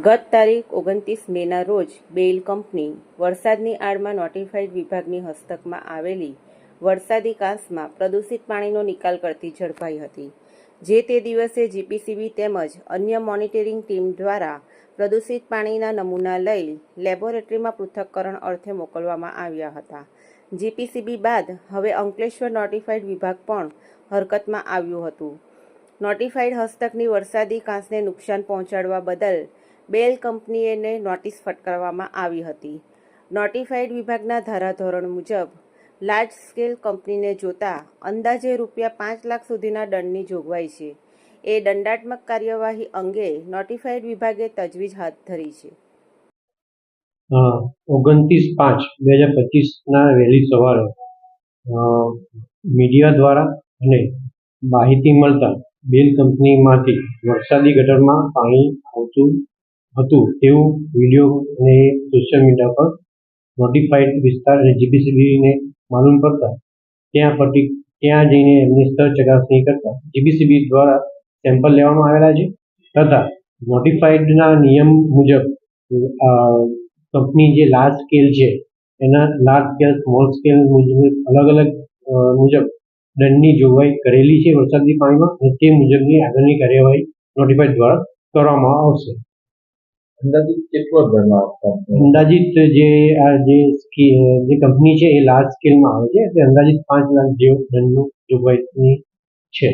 ગત તારીખ 29 મેના રોજ બેઇલ કંપની વરસાદની આડમાં નોટિફાઈડ વિભાગની હસ્તકમાં આવેલી વરસાદી કાંસમાં પ્રદૂષિત પાણીનો નિકાલ કરતી ઝડપાઈ હતી. જે તે દિવસે જીપીસીબી તેમજ અન્ય મોનિટરિંગ ટીમ દ્વારા પ્રદૂષિત પાણીના નમૂના લઈ લેબોરેટરીમાં પૃથ્થકરણ અર્થે મોકલવામાં આવ્યા હતા. જીપીસીબી બાદ હવે અંકલેશ્વર નોટિફાઈડ વિભાગ પણ હરકતમાં આવ્યું હતું. નોટિફાઈડ હસ્તકની વરસાદી કાંસને નુકસાન પહોંચાડવા બદલ બેલ કંપનીને નોટિસ ફટકારવામાં આવી હતી. નોટિફાઈડ વિભાગના ધારાધોરણ મુજબ લાર્જ સ્કેલ કંપનીને જોતા અંદાજે ₹5 લાખ સુધીના દંડની જોગવાઈ છે. એ દંડાત્મક કાર્યવાહી અંગે નોટિફાઈડ વિભાગે તજવીજ હાથ ધરી છે. 29/5/2025 વહેલી સવારે મીડિયા દ્વારા અને માહિતી મળતા બેલ કંપનીમાંથી વરસાદી ગટરમાં પાણી આવતું હતું તેવું વિડીયો અને સોશિયલ મીડિયા પર નોટિફાઈડ વિસ્તાર અને જીપીસીબીને માલુમ પડતા ત્યાં જઈને એમની સ્તર ચકાસણી કરતા જીપીસીબી દ્વારા સેમ્પલ લેવામાં આવેલા છે તથા નોટિફાઈડના નિયમ મુજબ કંપની જે લાર્જ સ્કેલ છે એના લાર્જ સ્કેલ સ્મોલ સ્કેલ મુજબ અલગ અલગ મુજબ દંડની જોગવાઈ કરેલી છે વરસાદી પાણીમાં અને તે મુજબની આગળની કાર્યવાહી નોટિફાઈડ દ્વારા કરવામાં આવશે. અંદાજિત કેટલો દંડ આપતા? અંદાજિત જે કંપની છે એ લાર્જ સ્કેલમાં આવે છે એટલે અંદાજિત 5 લાખ જેવો દંડની જોગવાઈ છે.